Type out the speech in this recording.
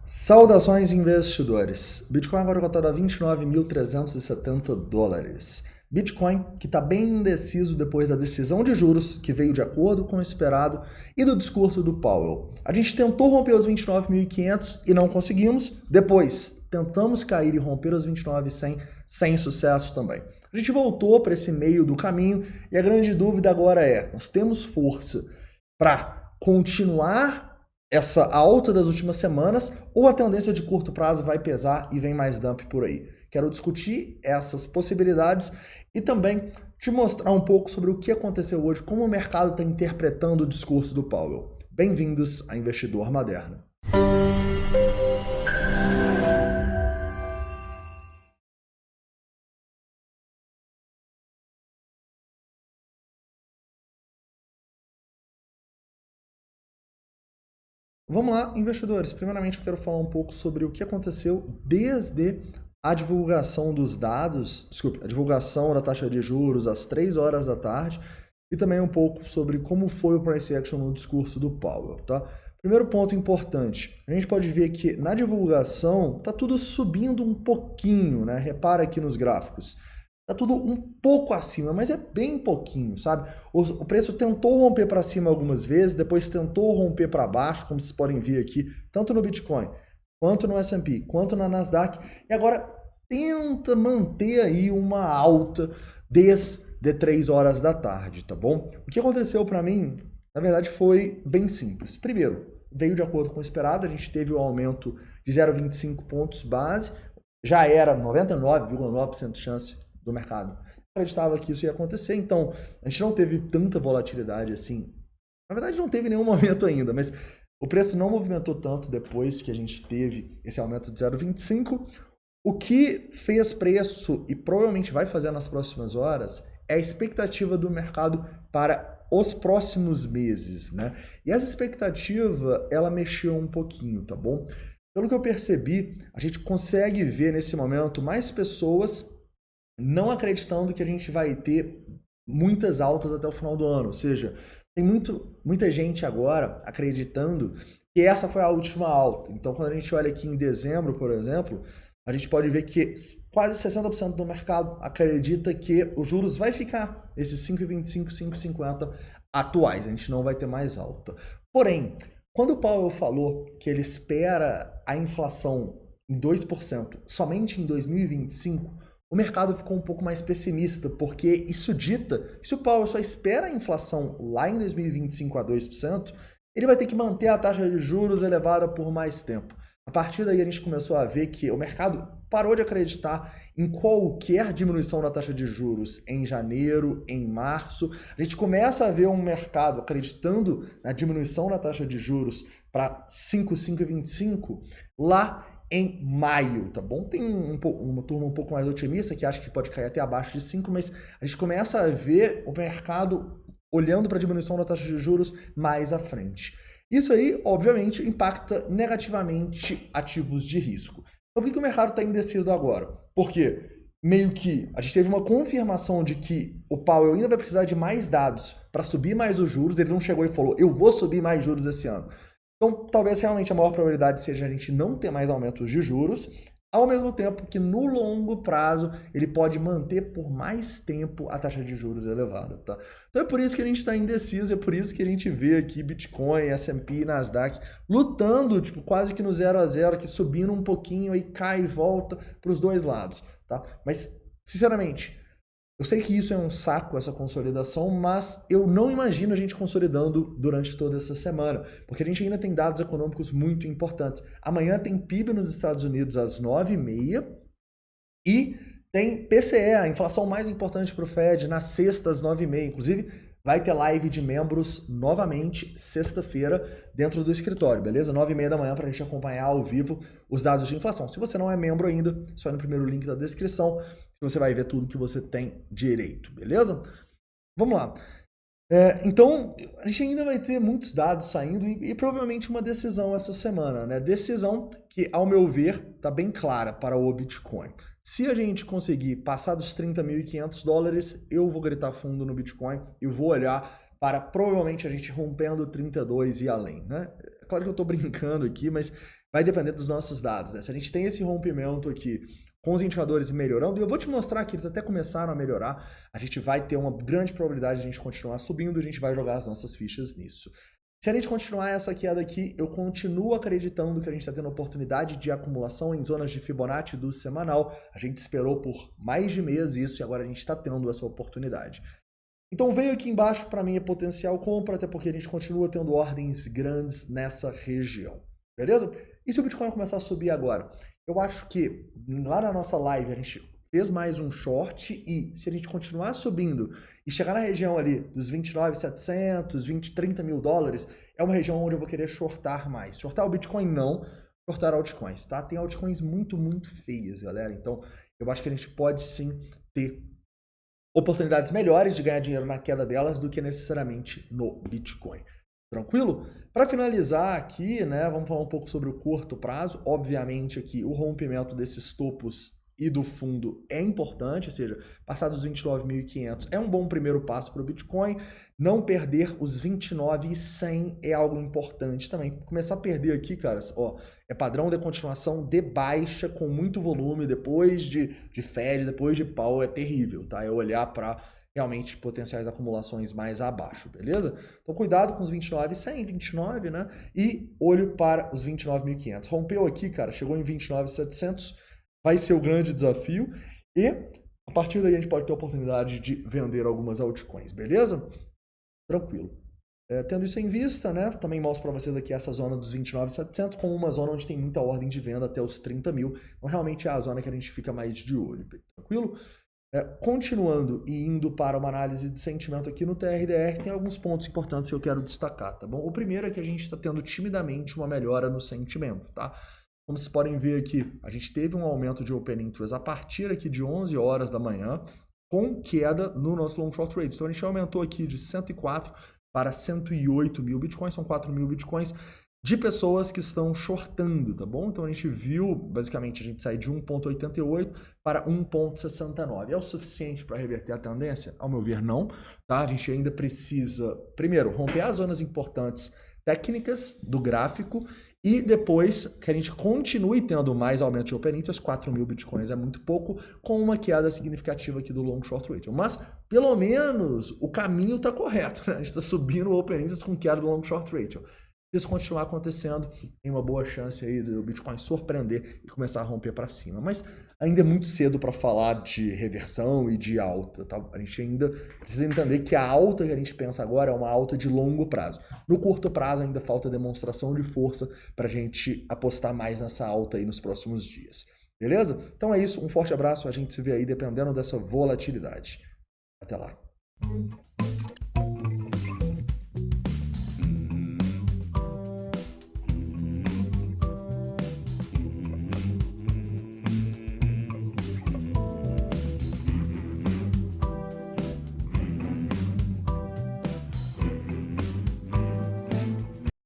Saudações, investidores. Bitcoin agora cotado a 29.370 dólares. Bitcoin que está bem indeciso depois da decisão de juros que veio de acordo com o esperado e do discurso do Powell. A gente tentou romper os 29.500 e não conseguimos. Depois tentamos cair e romper os 29.100 sem sucesso também. A gente voltou para esse meio do caminho e a grande dúvida agora é: nós temos força para continuar essa alta das últimas semanas ou a tendência de curto prazo vai pesar e vem mais dump por aí? Quero discutir essas possibilidades e também te mostrar um pouco sobre o que aconteceu hoje, como o mercado está interpretando o discurso do Powell. Bem-vindos a Investidor Moderno. Vamos lá, investidores. Primeiramente, eu quero falar um pouco sobre o que aconteceu desde a divulgação dos dados, a divulgação da taxa de juros às 3 horas da tarde e também um pouco sobre como foi o price action no discurso do Powell, tá? Primeiro ponto importante, a gente pode ver que na divulgação tá tudo subindo um pouquinho, né? Repara aqui nos gráficos. Tá tudo um pouco acima, mas é bem pouquinho, sabe? O preço tentou romper para cima algumas vezes, depois tentou romper para baixo, como vocês podem ver aqui, tanto no Bitcoin, quanto no S&P, quanto na Nasdaq, e agora tenta manter aí uma alta desde 3 horas da tarde, tá bom? O que aconteceu para mim, na verdade, foi bem simples. Primeiro, veio de acordo com o esperado, a gente teve um aumento de 0,25 pontos base, já era 99,9% de chance do mercado. Acreditava que isso ia acontecer, então a gente não teve tanta volatilidade assim. Na verdade, não teve nenhum momento ainda, mas o preço não movimentou tanto depois que a gente teve esse aumento de 0,25. O que fez preço e provavelmente vai fazer nas próximas horas é a expectativa do mercado para os próximos meses, né? E essa expectativa, ela mexeu um pouquinho, tá bom? Pelo que eu percebi, a gente consegue ver nesse momento mais pessoas não acreditando que a gente vai ter muitas altas até o final do ano. Ou seja, tem muita gente agora acreditando que essa foi a última alta. Então, quando a gente olha aqui em dezembro, por exemplo, a gente pode ver que quase 60% do mercado acredita que os juros vai ficar esses 5,25, 5,50 atuais. A gente não vai ter mais alta. Porém, quando o Powell falou que ele espera a inflação em 2% somente em 2025, o mercado ficou um pouco mais pessimista, porque isso dita que se o Powell só espera a inflação lá em 2025 a 2%, ele vai ter que manter a taxa de juros elevada por mais tempo. A partir daí a gente começou a ver que o mercado parou de acreditar em qualquer diminuição da taxa de juros em janeiro, em março. A gente começa a ver um mercado acreditando na diminuição da taxa de juros para 5,25 lá em maio, tá bom? Tem uma turma um pouco mais otimista que acha que pode cair até abaixo de 5, mas a gente começa a ver o mercado olhando para a diminuição da taxa de juros mais à frente. Isso aí, obviamente, impacta negativamente ativos de risco. Então, por que o mercado está indeciso agora? Porque meio que a gente teve uma confirmação de que o Powell ainda vai precisar de mais dados para subir mais os juros. Ele não chegou e falou, eu vou subir mais juros esse ano. Então, talvez realmente a maior probabilidade seja a gente não ter mais aumentos de juros, ao mesmo tempo que no longo prazo ele pode manter por mais tempo a taxa de juros elevada, tá? Então é por isso que a gente está indeciso, é por isso que a gente vê aqui Bitcoin, S&P e Nasdaq lutando, tipo, quase que no 0 a 0, que subindo um pouquinho aí cai e volta para os dois lados, tá? Mas, sinceramente, eu sei que isso é um saco, essa consolidação, mas eu não imagino a gente consolidando durante toda essa semana, porque a gente ainda tem dados econômicos muito importantes. Amanhã tem PIB nos Estados Unidos às 9h30 e tem PCE, a inflação mais importante para o Fed, na sexta às 9h30. Inclusive, vai ter live de membros novamente sexta-feira dentro do escritório, beleza? 9h30 da manhã para a gente acompanhar ao vivo os dados de inflação. Se você não é membro ainda, só ir no primeiro link da descrição, você vai ver tudo que você tem direito, beleza? Vamos lá. Então, a gente ainda vai ter muitos dados saindo e provavelmente uma decisão essa semana, né? Decisão que, ao meu ver, está bem clara para o Bitcoin. Se a gente conseguir passar dos 30.500 dólares, eu vou gritar fundo no Bitcoin e vou olhar para provavelmente a gente rompendo 32 e além, né? É claro que eu estou brincando aqui, mas vai depender dos nossos dados, né? Se a gente tem esse rompimento aqui com os indicadores melhorando, e eu vou te mostrar que eles até começaram a melhorar, a gente vai ter uma grande probabilidade de a gente continuar subindo, a gente vai jogar as nossas fichas nisso. Se a gente continuar essa queda aqui, eu continuo acreditando que a gente está tendo oportunidade de acumulação em zonas de Fibonacci do semanal. A gente esperou por mais de mês isso e agora a gente está tendo essa oportunidade. Então veio aqui embaixo para mim é potencial compra, até porque a gente continua tendo ordens grandes nessa região. Beleza? E se o Bitcoin começar a subir agora? Eu acho que lá na nossa live a gente fez mais um short e se a gente continuar subindo e chegar na região ali dos 29.700, 30 mil dólares, é uma região onde eu vou querer shortar mais. Shortar o Bitcoin não, shortar altcoins, tá? Tem altcoins muito, muito feias, galera. Então eu acho que a gente pode sim ter oportunidades melhores de ganhar dinheiro na queda delas do que necessariamente no Bitcoin. Tranquilo? Para finalizar aqui, né, vamos falar um pouco sobre o curto prazo. Obviamente aqui o rompimento desses topos e do fundo é importante, ou seja, passar dos 29.500 é um bom primeiro passo para o Bitcoin. Não perder os 29.100 é algo importante também. Começar a perder aqui, caras, ó, é padrão de continuação de baixa com muito volume, depois de Fed, depois de pau, é terrível, tá? É olhar para realmente potenciais acumulações mais abaixo, beleza? Então cuidado com os 29.100, 29, né? E olho para os 29.500. Rompeu aqui, cara, chegou em 29.700, vai ser o grande desafio e a partir daí a gente pode ter a oportunidade de vender algumas altcoins, beleza? Tranquilo. Tendo isso em vista, né, também mostro para vocês aqui essa zona dos 29.700 como uma zona onde tem muita ordem de venda até os 30 mil. Então realmente é a zona que a gente fica mais de olho, tranquilo? Continuando e indo para uma análise de sentimento aqui no TRDR, tem alguns pontos importantes que eu quero destacar, tá bom? O primeiro é que a gente está tendo timidamente uma melhora no sentimento, tá? Como vocês podem ver aqui, a gente teve um aumento de Open Interest a partir aqui de 11 horas da manhã, com queda no nosso Long Short Trade. Então a gente aumentou aqui de 104 para 108 mil Bitcoins, são 4 mil Bitcoins de pessoas que estão shortando, tá bom? Então a gente viu, basicamente, a gente sair de 1,88 para 1,69. É o suficiente para reverter a tendência? Ao meu ver, não. Tá? A gente ainda precisa, primeiro, romper as zonas importantes técnicas do gráfico e depois que a gente continue tendo mais aumento de Open Interest, 4 mil Bitcoins é muito pouco, com uma queda significativa aqui do Long Short Ratio. Mas, pelo menos, o caminho está correto, né? A gente está subindo o Open Interest com queda do Long Short Ratio. Se isso continuar acontecendo, tem uma boa chance aí do Bitcoin surpreender e começar a romper para cima. Mas ainda é muito cedo para falar de reversão e de alta, tá? A gente ainda precisa entender que a alta que a gente pensa agora é uma alta de longo prazo. No curto prazo ainda falta demonstração de força para a gente apostar mais nessa alta aí nos próximos dias. Beleza? Então é isso, um forte abraço, a gente se vê aí dependendo dessa volatilidade. Até lá.